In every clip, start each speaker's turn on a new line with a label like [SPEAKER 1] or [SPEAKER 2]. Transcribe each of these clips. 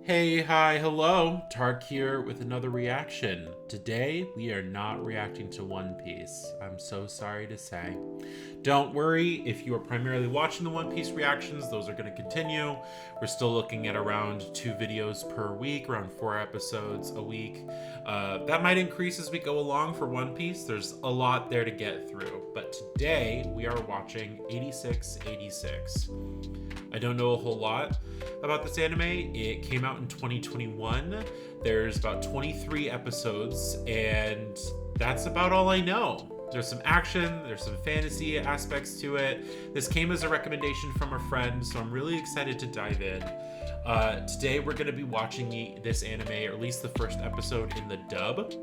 [SPEAKER 1] Hey, hi, hello. Tark here with another reaction. Today, we are not reacting to One Piece. I'm so sorry to say. Don't worry, if you are primarily watching the One Piece reactions, those are going to continue. We're still looking at around 2 videos per week, around 4 episodes a week. That might increase as we go along for One Piece. There's a lot there to get through. But today, we are watching 8686. I don't know a whole lot about this anime. It came out in 2021. There's about 23 episodes, and that's about all I know. There's some action, there's some fantasy aspects to it. This came as a recommendation from a friend, so I'm really excited to dive in. Today we're going to be watching this anime, or at least the first episode, in the dub.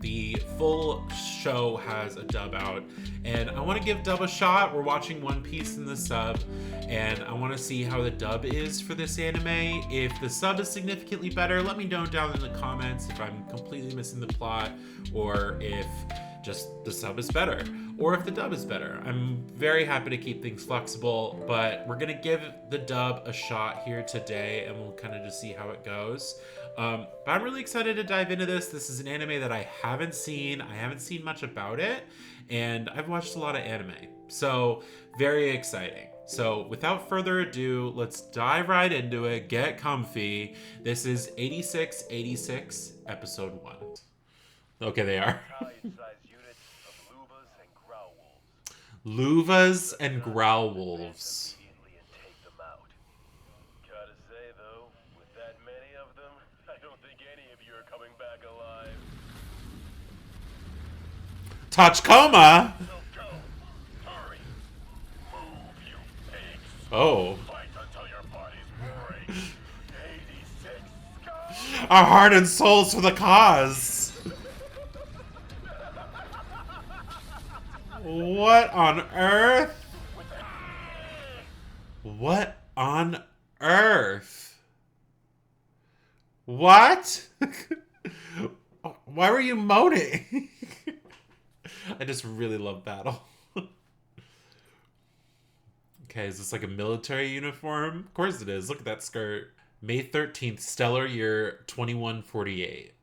[SPEAKER 1] The full show has a dub out, and I want to give dub a shot. We're watching One Piece in the sub, and I want to see how the dub is for this anime. If the sub is significantly better, let me know down in the comments if I'm completely missing the plot, or if just the sub is better, or if the dub is better. I'm very happy to keep things flexible, but we're gonna give the dub a shot here today, and we'll kind of just see how it goes. But I'm really excited to dive into this. This is an anime that I haven't seen. I haven't seen much about it, and I've watched a lot of anime, so very exciting. So without further ado, let's dive right into it. Get comfy. This is 8686, episode 1. Okay, they are. Luvas and growl wolves. Tachikoma? Oh. Our heart and souls for the cause. What on earth? What on earth? What? Why were you moaning? I just really love battle. Okay, is this like a military uniform? Of course it is. Look at that skirt. May 13th, stellar year 2148.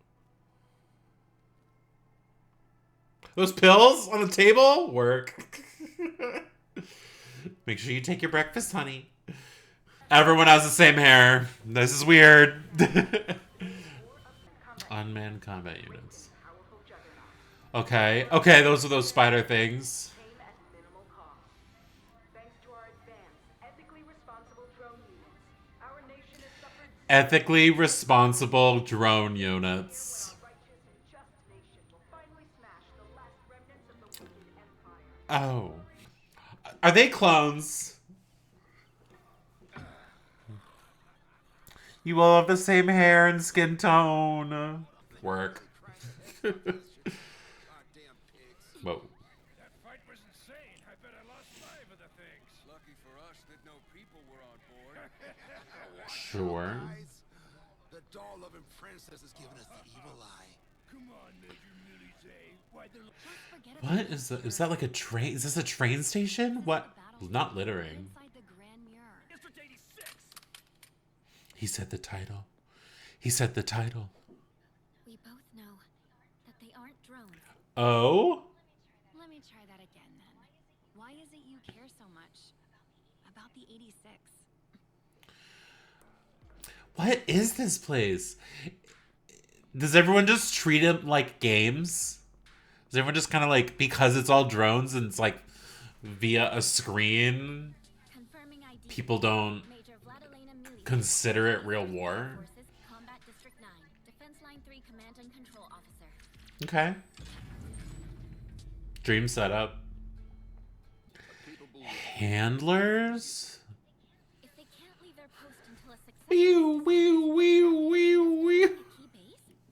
[SPEAKER 1] Those pills on the table work. Make sure you take your breakfast, honey. Everyone has the same hair. This is weird. Unmanned combat units. Okay. Okay, those are those spider things. Ethically responsible drone units. Oh. Are they clones? You all have the same hair and skin tone. Work. Whoa.
[SPEAKER 2] That fight was insane. I bet I lost 5 of the things. Lucky for us that no people were on board.
[SPEAKER 1] Sure.
[SPEAKER 3] The doll-loving princess has given us the evil eye.
[SPEAKER 2] Come on, Major Millie. Why the...
[SPEAKER 1] What is that? Is that like a train? Is this a train station? What? Not littering. He said the title. He said the title.
[SPEAKER 4] We both know that they aren't drones.
[SPEAKER 1] Oh?
[SPEAKER 4] Let me try that again then. Why is it you care so much about the 86?
[SPEAKER 1] What is this place? Does everyone just treat it like games? Does everyone just kind of like, because it's all drones and it's like via a screen, people don't consider it real war? Okay. Dream setup. Handlers? Wee wee wee wee wee.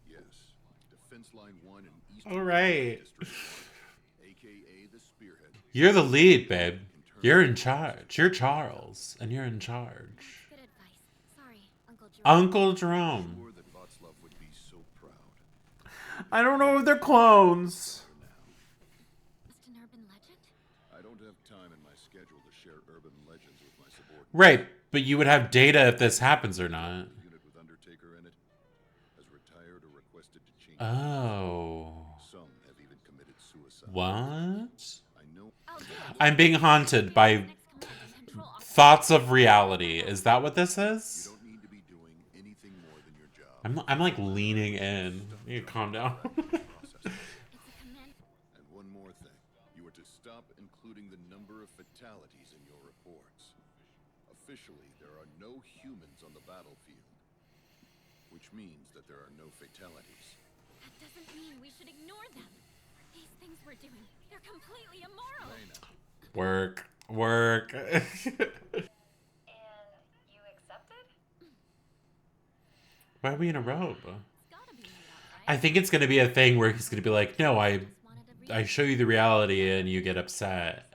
[SPEAKER 3] Yes. Defense line 1 and East.
[SPEAKER 1] All right.
[SPEAKER 3] AKA the spearhead.
[SPEAKER 1] You're the lead, babe. You're in charge. You're Charles, and you're in charge.
[SPEAKER 4] Good advice. Sorry, Uncle Jerome.
[SPEAKER 1] Uncle Jerome.
[SPEAKER 3] Sure that Václav would be so proud.
[SPEAKER 1] I don't know if they're clones.
[SPEAKER 4] Just an urban legend?
[SPEAKER 3] I don't have time in my schedule to share urban legends with my subordinates.
[SPEAKER 1] Right, but you would have data if this happens or not.
[SPEAKER 3] Unit with
[SPEAKER 1] Oh.
[SPEAKER 3] Some have even committed suicide.
[SPEAKER 1] What?
[SPEAKER 3] I know.
[SPEAKER 4] I'll do it.
[SPEAKER 1] I'm being haunted by
[SPEAKER 4] Next command and control officer.
[SPEAKER 1] thoughts of reality. Is that what this
[SPEAKER 3] You
[SPEAKER 1] is?
[SPEAKER 3] don't need to be doing anything more than your job.
[SPEAKER 1] I'm like leaning in. You calm down.
[SPEAKER 3] Processing.
[SPEAKER 4] It's a command.
[SPEAKER 3] And one more thing. You are to stop including the number of fatalities in your reports. Officially, there are no humans on the battlefield. Which means that there are no fatalities.
[SPEAKER 4] That doesn't mean we should ignore them. These things we're doing, they're completely immoral.
[SPEAKER 3] Lena,
[SPEAKER 1] Work. Work.
[SPEAKER 4] And you accepted?
[SPEAKER 1] Why are we in a robe?
[SPEAKER 4] It's gotta be made up,
[SPEAKER 1] I
[SPEAKER 4] right?
[SPEAKER 1] think it's gonna be a thing where he's gonna be like, no, I
[SPEAKER 4] Just wanted a
[SPEAKER 1] show you the reality and you get upset.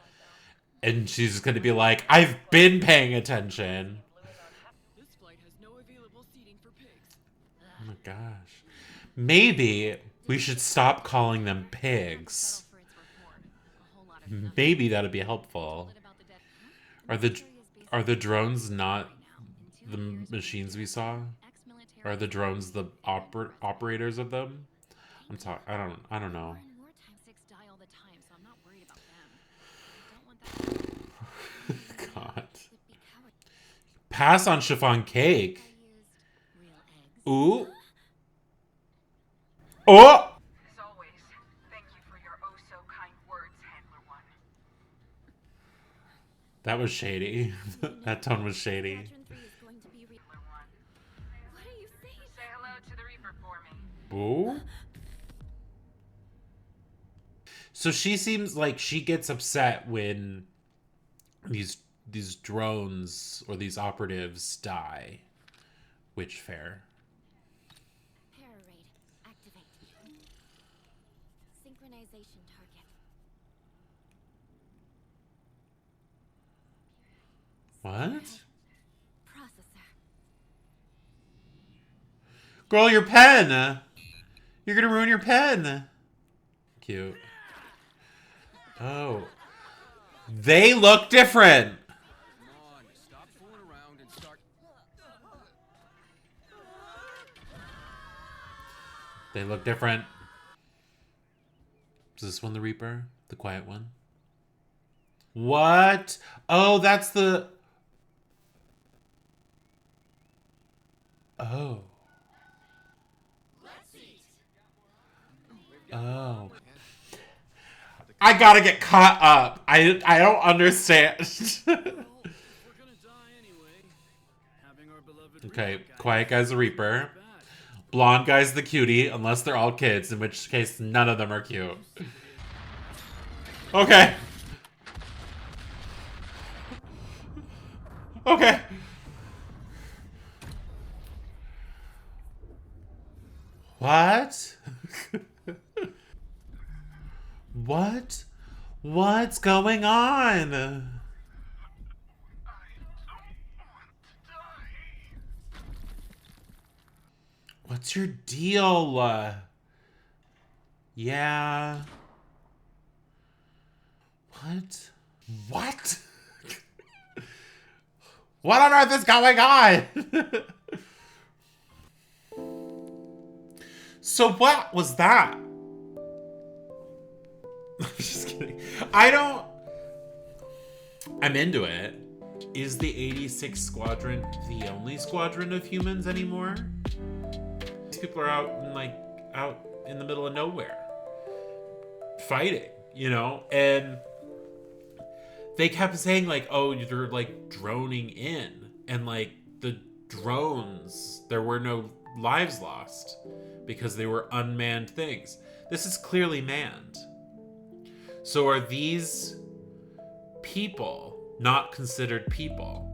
[SPEAKER 1] And she's just gonna be like, I've been paying attention.
[SPEAKER 5] This flight has no available seating for pigs.
[SPEAKER 1] Oh my gosh. Maybe we should stop calling them pigs.
[SPEAKER 4] settle for its report. A whole lot of nothing.
[SPEAKER 1] Maybe that'd be helpful.
[SPEAKER 4] It about the dead.
[SPEAKER 1] Are the are the drones not
[SPEAKER 4] In
[SPEAKER 1] the
[SPEAKER 4] 2 years,
[SPEAKER 1] machines we saw?
[SPEAKER 4] ex-military
[SPEAKER 1] Are the drones the operators of them? I'm sorry. I don't know.
[SPEAKER 4] We're in wartime. 6 die all the time, so I'm not worried about them. I don't want that.
[SPEAKER 1] God.
[SPEAKER 4] It'd be coward.
[SPEAKER 1] Pass on chiffon cake.
[SPEAKER 4] I used real eggs.
[SPEAKER 1] Ooh. Oh.
[SPEAKER 6] As always, thank you for your oh-so-kind words, Handler One.
[SPEAKER 1] That was shady. That tone was shady.
[SPEAKER 4] Squadron 3 is going to be
[SPEAKER 6] Handler One.
[SPEAKER 4] What are you saying?
[SPEAKER 6] Say hello to the Reaper for me.
[SPEAKER 1] Ooh. So she seems like she gets upset when these drones or these operatives die. Which fair?
[SPEAKER 4] Para raid. Activate. Synchronization target.
[SPEAKER 1] What?
[SPEAKER 4] Processor.
[SPEAKER 1] Girl, your pen! You're gonna ruin your pen! Cute. Oh. They look different!
[SPEAKER 2] Come on, stop fooling around and start.
[SPEAKER 1] They look different. Is this one the Reaper? The quiet one? What? Oh, that's the... Oh. Oh. I gotta get caught up. I don't understand.
[SPEAKER 5] Well, if we're gonna die anyway, having our beloved
[SPEAKER 1] Okay,
[SPEAKER 5] Reaper guy
[SPEAKER 1] quiet guy's the Reaper.
[SPEAKER 5] bad.
[SPEAKER 1] Blonde guy's the cutie, unless they're all kids, in which case none of them are cute. Okay. Okay. What? What? What's going on? What's your deal? Yeah. What? What? What on earth is going on? So what was that? I'm just kidding. I'm into it. Is the 86th Squadron the only squadron of humans anymore? These people are out in the middle of nowhere. Fighting, you know? And they kept saying like, oh, they're like droning in. And like the drones, there were no lives lost because they were unmanned things. This is clearly manned. So are these people not considered people?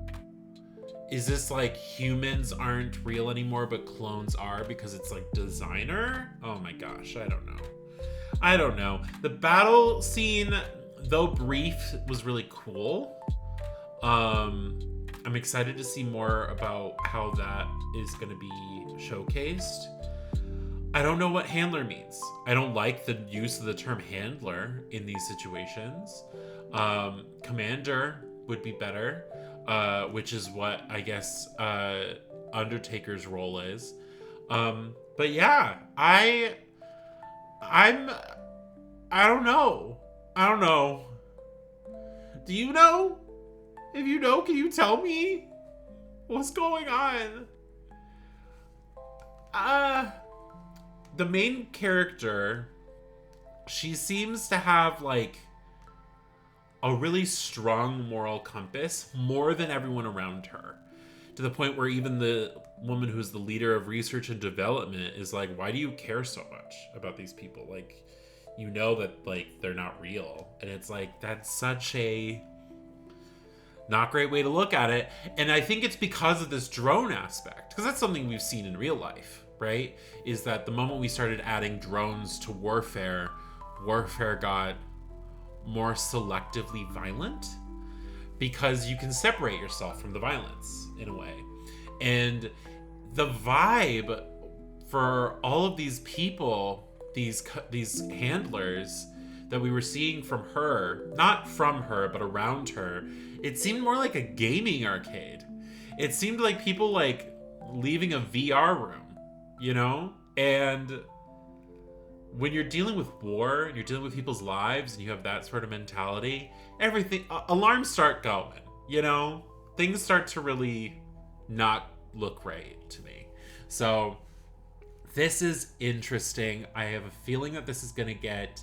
[SPEAKER 1] Is this like humans aren't real anymore but clones are because it's like designer? Oh my gosh, I don't know. I don't know. The battle scene, though brief, was really cool. I'm excited to see more about how that is going to be showcased. I don't know what handler means. I don't like the use of the term handler in these situations. Commander would be better, which is what I guess Undertaker's role is. But yeah, I don't know. I don't know. Do you know? If you know, can you tell me? What's going on? The main character, she seems to have like a really strong moral compass, more than everyone around her. To the point where even the woman who's the leader of research and development is like, why do you care so much about these people? Like, you know that like they're not real. And it's like, that's such a not great way to look at it. And I think it's because of this drone aspect, because that's something we've seen in real life, right? Is that the moment we started adding drones to warfare got more selectively violent, because you can separate yourself from the violence in a way. And the vibe for all of these people, these handlers that we were seeing from her, not from her, but around her, it seemed more like a gaming arcade. It seemed like people like leaving a VR room, you know? And when you're dealing with war and you're dealing with people's lives and you have that sort of mentality, everything, alarms start going, you know? Things start to really not look right to me. So this is interesting. I have a feeling that this is going to get,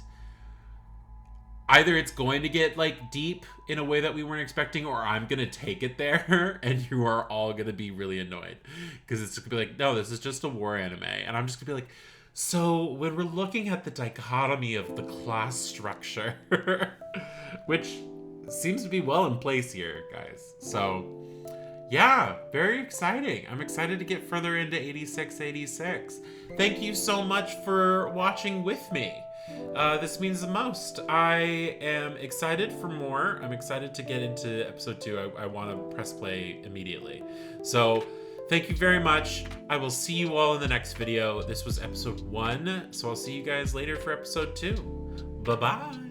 [SPEAKER 1] either it's going to get like deep in a way that we weren't expecting, or I'm going to take it there and you are all going to be really annoyed, because it's going to be like, no, this is just a war anime. And I'm just going to be like, so when we're looking at the dichotomy of the class structure, which seems to be well in place here, guys. So yeah, very exciting. I'm excited to get further into 8686. Thank you so much for watching with me. This means the most. I am excited for more. I'm excited to get into episode 2. I want to press play immediately. So thank you very much. I will see you all in the next video. This was episode 1, so I'll see you guys later for episode 2. Bye-bye.